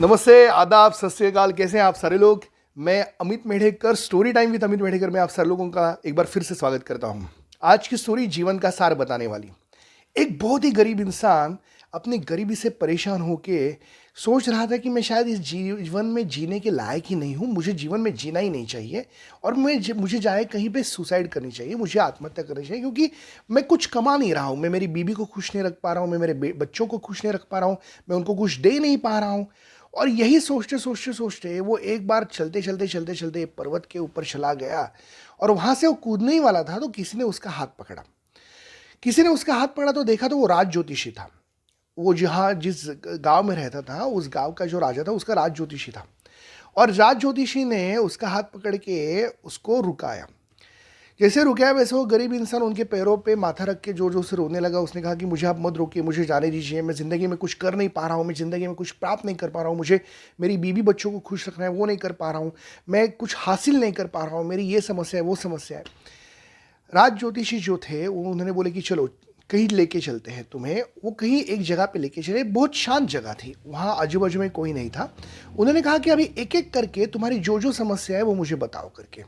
नमस्ते, आदाब, सत श्री अकाल। कैसे हैं आप सारे लोग। मैं Amit Medhekar, story time with Amit Medhekar में आप सारे लोगों का एक बार फिर से स्वागत करता हूं। आज की स्टोरी जीवन का सार बताने वाली। एक बहुत ही गरीब इंसान अपनी गरीबी से परेशान होके सोच रहा था कि मैं शायद इस जीवन में जीने के लायक ही नहीं हूँ, मुझे जीवन में जीना ही नहीं चाहिए और मुझे जाए कहीं पे सुसाइड करनी चाहिए, मुझे आत्महत्या करनी चाहिए, क्योंकि मैं कुछ कमा नहीं रहा हूँ, मैं मेरी बीबी को खुश नहीं रख पा रहा हूँ, मैं मेरे बच्चों को खुश नहीं रख पा रहा हूँ, मैं उनको कुछ दे नहीं पा रहा हूँ। और यही सोचते सोचते सोचते वो एक बार चलते चलते चलते चलते पर्वत के ऊपर चला गया और वहां से वो कूदने ही वाला था तो किसी ने उसका हाथ पकड़ा। किसी ने उसका हाथ पकड़ा तो देखा तो वो राज ज्योतिषी था। वो जहाँ जिस गांव में रहता था उस गांव का जो राजा था उसका राज ज्योतिषी था। और राज ज्योतिषी ने उसका हाथ पकड़ के उसको रुकाया। जैसे रुकाया वैसे वो गरीब इंसान उनके पैरों पे माथा रख के जोर जोर से रोने लगा। उसने कहा कि मुझे आप मत रोकिए, मुझे जाने दीजिए, मैं ज़िंदगी में कुछ कर नहीं पा रहा हूँ, मैं ज़िंदगी में कुछ प्राप्त नहीं कर पा रहा हूँ, मुझे मेरी बीवी बच्चों को खुश रखना है वो नहीं कर पा रहा हूँ, मैं कुछ हासिल नहीं कर पा रहा हूँ, मेरी ये समस्या है वो समस्या है। राज ज्योतिषी जो थे वो उन्होंने बोले कि चलो कहीं लेके चलते हैं तुम्हें। वो कहीं एक जगह पे लेके चले, बहुत शांत जगह थी, वहाँ आजू बाजू में कोई नहीं था। उन्होंने कहा कि अभी एक एक करके तुम्हारी जो जो समस्या है वो मुझे बताओ करके।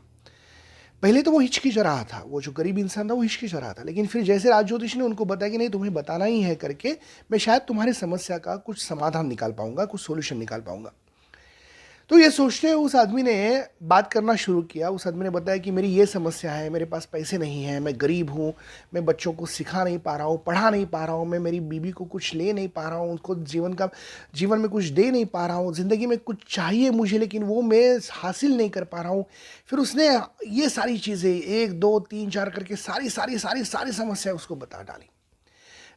पहले तो वो हिचकिचा रहा था, वो जो गरीब इंसान था वो हिचकिचा रहा था, लेकिन फिर जैसे राज ज्योतिष ने उनको बताया कि नहीं तुम्हें बताना ही है करके, मैं शायद तुम्हारी समस्या का कुछ समाधान निकाल पाऊंगा, कुछ सोल्यूशन निकाल पाऊंगा। तो ये सोचते हुए उस आदमी ने बात करना शुरू किया। उस आदमी ने बताया कि मेरी ये समस्या है, मेरे पास पैसे नहीं हैं, मैं गरीब हूँ, मैं बच्चों को सिखा नहीं पा रहा हूँ, पढ़ा नहीं पा रहा हूँ, मैं मेरी बीवी को कुछ ले नहीं पा रहा हूँ, उनको जीवन में कुछ दे नहीं पा रहा हूँ, ज़िंदगी में कुछ चाहिए मुझे लेकिन वो मैं हासिल नहीं कर पा रहा हूँ। फिर उसने ये सारी चीज़ें 1 2 3 4 करके सारी सारी सारी सारी समस्या उसको बता डाली।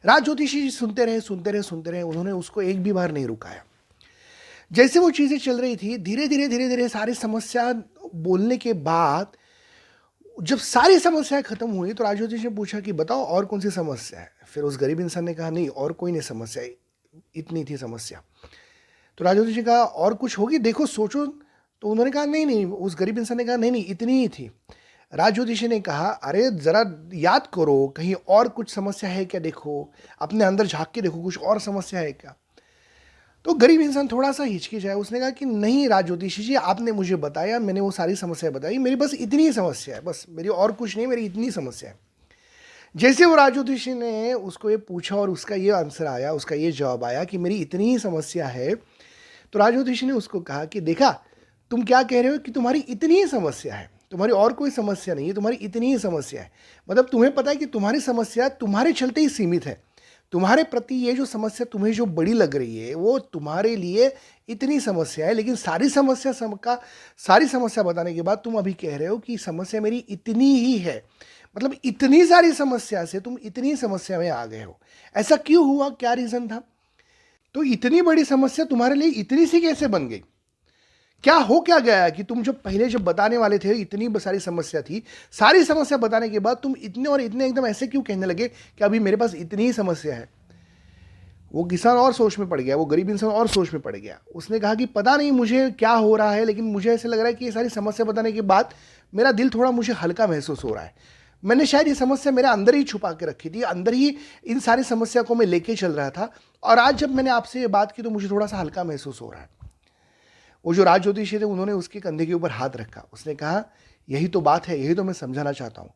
राज ज्योतिषी जी सुनते रहे सुनते रहे सुनते रहे, उन्होंने उसको एक भी बार नहीं रुकाया। जैसे वो चीज़ें चल रही थी धीरे धीरे धीरे धीरे सारी समस्या बोलने के बाद जब सारी समस्याएं खत्म हुई तो राजू जी ने पूछा कि बताओ और कौन सी समस्या है। फिर उस गरीब इंसान ने कहा नहीं और कोई नहीं समस्या, इतनी थी समस्या। तो राजू जी ने कहा और कुछ होगी देखो सोचो। तो उन्होंने कहा नहीं नहीं, उस गरीब इंसान ने कहा नहीं नहीं इतनी ही थी। राजू जी ने कहा अरे जरा याद करो कहीं और कुछ समस्या है क्या, देखो अपने अंदर झांक के देखो कुछ और समस्या है क्या। तो गरीब इंसान थोड़ा सा हिचकिचाया, उसने कहा कि नहीं राज ज्योतिषी जी आपने मुझे बताया, मैंने वो सारी समस्या बताई, मेरी बस इतनी ही समस्या है, बस मेरी और कुछ नहीं, मेरी इतनी समस्या है। जैसे वो राज ज्योतिषी ने उसको ये पूछा और उसका ये आंसर आया, उसका ये जवाब आया कि मेरी इतनी ही समस्या है, तो राज ज्योतिषी ने उसको कहा कि देखा तुम क्या कह रहे हो कि तुम्हारी इतनी ही समस्या है, तुम्हारी और कोई समस्या नहीं है, तुम्हारी इतनी ही समस्या है। मतलब तुम्हें पता है कि तुम्हारी समस्या तुम्हारे चलते ही सीमित है, तुम्हारे प्रति ये जो समस्या तुम्हें जो बड़ी लग रही है वो तुम्हारे लिए इतनी समस्या है, लेकिन सारी समस्या बताने के बाद तुम अभी कह रहे हो कि समस्या मेरी इतनी ही है। मतलब इतनी सारी समस्या से तुम इतनी समस्या में आ गए हो, ऐसा क्यों हुआ, क्या रीज़न था। तो इतनी बड़ी समस्या तुम्हारे लिए इतनी सी कैसे बन गई, क्या गया कि तुम जब बताने वाले थे इतनी सारी समस्या थी, सारी समस्या बताने के बाद तुम इतने और इतने एकदम ऐसे क्यों कहने लगे कि अभी मेरे पास इतनी ही समस्या है। वो किसान और सोच में पड़ गया, वो गरीब इंसान और सोच में पड़ गया। उसने कहा कि पता नहीं मुझे क्या हो रहा है, लेकिन मुझे ऐसे लग रहा है कि ये सारी समस्या बताने के बाद मेरा दिल थोड़ा मुझे हल्का महसूस हो रहा है। मैंने शायद ये समस्या मेरे अंदर ही छुपा के रखी थी, अंदर ही इन सारी समस्या को मैं लेके चल रहा था, और आज जब मैंने आपसे ये बात की तो मुझे थोड़ा सा हल्का महसूस हो रहा है। वो जो राज ज्योतिषी थे उन्होंने उसके कंधे के ऊपर हाथ रखा। उसने कहा यही तो बात है, यही तो मैं समझाना चाहता हूँ।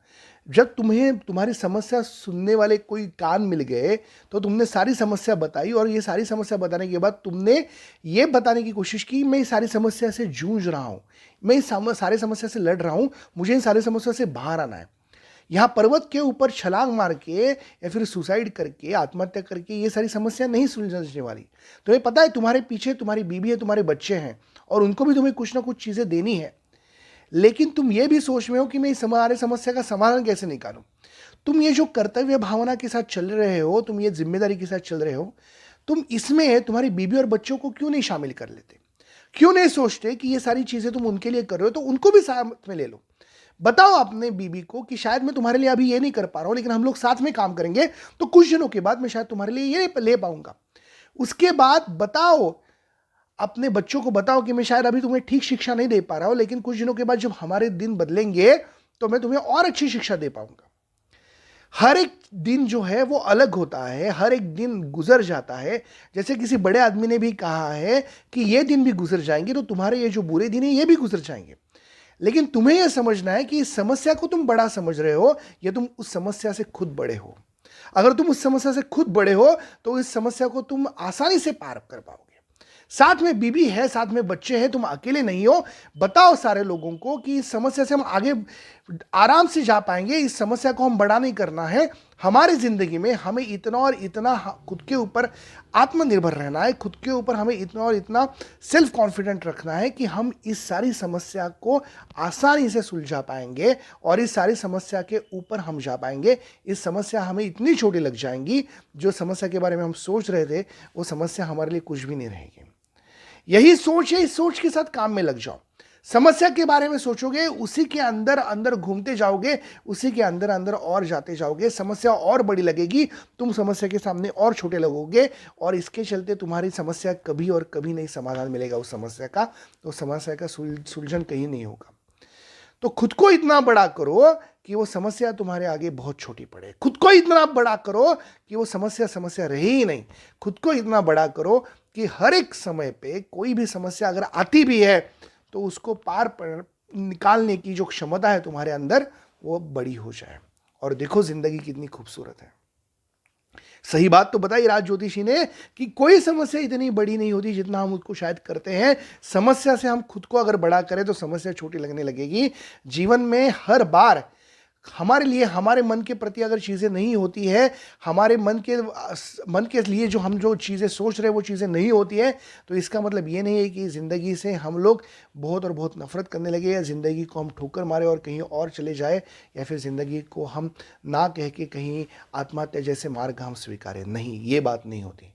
जब तुम्हें तुम्हारी समस्या सुनने वाले कोई कान मिल गए तो तुमने सारी समस्या बताई, और ये सारी समस्या बताने के बाद तुमने ये बताने की कोशिश की मैं इस सारी समस्या से जूझ रहा हूँ, मैं इस सारी समस्या से लड़ रहा हूँ, मुझे इन सारी समस्या से बाहर आना है। यहाँ पर्वत के ऊपर छलांग मार के या फिर सुसाइड करके आत्महत्या करके ये सारी समस्या नहीं सुलझने वाली। तुम्हें पता है तुम्हारे पीछे तुम्हारी बीवी है, तुम्हारे बच्चे हैं, और उनको भी तुम्हें कुछ ना कुछ चीज़ें देनी है, लेकिन तुम ये भी सोच में हो कि मैं इस हमारे समस्या का समाधान कैसे निकालूं। तुम ये जो कर्तव्य भावना के साथ चल रहे हो, तुम ये जिम्मेदारी के साथ चल रहे हो, तुम इसमें तुम्हारी बीवी और बच्चों को क्यों नहीं शामिल कर लेते, क्यों नहीं सोचते कि ये सारी चीज़ें तुम उनके लिए कर रहे हो तो उनको भी साथ में ले लो। बताओ अपने बीबी को कि शायद मैं तुम्हारे लिए अभी ये नहीं कर पा रहा हूँ, लेकिन हम लोग साथ में काम करेंगे तो कुछ दिनों के बाद मैं शायद तुम्हारे लिए ये ले पाऊंगा। उसके बाद बताओ अपने बच्चों को, बताओ कि मैं शायद अभी तुम्हें ठीक शिक्षा नहीं दे पा रहा हूं, लेकिन कुछ दिनों के बाद जब हमारे दिन बदलेंगे तो मैं तुम्हें और अच्छी शिक्षा दे पाऊंगा। हर एक दिन जो है वो अलग होता है, हर एक दिन गुजर जाता है। जैसे किसी बड़े आदमी ने भी कहा है कि ये दिन भी गुजर जाएंगे, तो तुम्हारे ये जो बुरे दिन है ये भी गुजर जाएंगे। लेकिन तुम्हें यह समझना है कि इस समस्या को तुम बड़ा समझ रहे हो या तुम उस समस्या से खुद बड़े हो। अगर तुम उस समस्या से खुद बड़े हो तो इस समस्या को तुम आसानी से पार कर पाओगे। साथ में बीवी है, साथ में बच्चे हैं, तुम अकेले नहीं हो। बताओ सारे लोगों को कि इस समस्या से हम आगे आराम से जा पाएंगे। इस समस्या को हम बड़ा नहीं करना है। हमारी जिंदगी में हमें इतना और इतना खुद के ऊपर आत्मनिर्भर रहना है, खुद के ऊपर हमें इतना और इतना सेल्फ कॉन्फिडेंट रखना है कि हम इस सारी समस्या को आसानी से सुलझा पाएंगे और इस सारी समस्या के ऊपर हम जा पाएंगे। इस समस्या हमें इतनी छोटी लग जाएंगी, जो समस्या के बारे में हम सोच रहे थे वो समस्या हमारे लिए कुछ भी नहीं रहेगी। यही सोच है, इस सोच के साथ काम में लग जाओ। समस्या के बारे में सोचोगे, उसी के अंदर अंदर घूमते जाओगे, उसी के अंदर अंदर और जाते जाओगे, समस्या और बड़ी लगेगी, तुम समस्या के सामने और छोटे लगोगे और इसके चलते तुम्हारी समस्या कभी और कभी नहीं समाधान मिलेगा उस समस्या का। तो समस्या का सुलझन कहीं नहीं होगा। तो खुद को इतना बड़ा करो कि वो समस्या तुम्हारे आगे बहुत छोटी पड़े। खुद को इतना बड़ा करो कि वो समस्या रहे ही नहीं। खुद को इतना बड़ा करो कि हर एक समय पे कोई भी समस्या अगर आती भी है तो उसको निकालने की जो क्षमता है तुम्हारे अंदर वो बड़ी हो जाए। और देखो जिंदगी कितनी खूबसूरत है। सही बात तो बताई राज ज्योतिषी ने कि कोई समस्या इतनी बड़ी नहीं होती जितना हम उसको शायद करते हैं। समस्या से हम खुद को अगर बड़ा करें तो समस्या छोटी लगने लगेगी। जीवन में हर बार हमारे लिए, हमारे मन के प्रति अगर चीज़ें नहीं होती है, हमारे मन के लिए जो चीज़ें सोच रहे हैं वो चीज़ें नहीं होती है, तो इसका मतलब ये नहीं है कि ज़िंदगी से हम लोग बहुत और बहुत नफरत करने लगे या ज़िंदगी को हम ठोकर मारे और कहीं और चले जाए, या फिर ज़िंदगी को हम ना कह के कहीं आत्महत्या जैसे मार्ग हम स्वीकारें। नहीं, ये बात नहीं होती।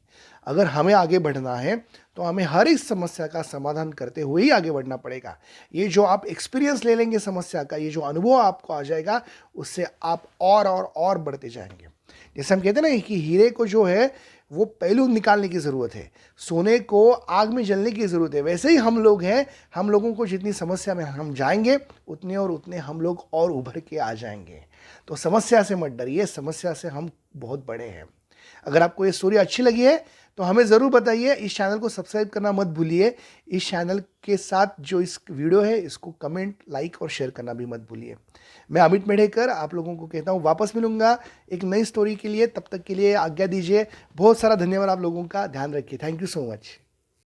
अगर हमें आगे बढ़ना है तो हमें हर इस समस्या का समाधान करते हुए ही आगे बढ़ना पड़ेगा। ये जो आप एक्सपीरियंस ले लेंगे समस्या का, ये जो अनुभव आपको आ जाएगा, उससे आप और बढ़ते जाएंगे। जैसे हम कहते हैं ना कि हीरे को जो है वो पहलू निकालने की ज़रूरत है, सोने को आग में जलने की ज़रूरत है। वैसे ही हम लोग हैं, हम लोगों को जितनी समस्या में हम जाएंगे उतने और उतने हम लोग और उभर के आ जाएंगे। तो समस्या से मत डरिए, समस्या से हम बहुत बड़े हैं। अगर आपको ये स्टोरी अच्छी लगी है तो हमें ज़रूर बताइए। इस चैनल को सब्सक्राइब करना मत भूलिए। इस चैनल के साथ जो इस वीडियो है इसको कमेंट, लाइक और शेयर करना भी मत भूलिए। मैं अमित मेढेकर आप लोगों को कहता हूँ वापस मिलूंगा एक नई स्टोरी के लिए। तब तक के लिए आज्ञा दीजिए। बहुत सारा धन्यवाद आप लोगों का। ध्यान रखिए। Thank you so much.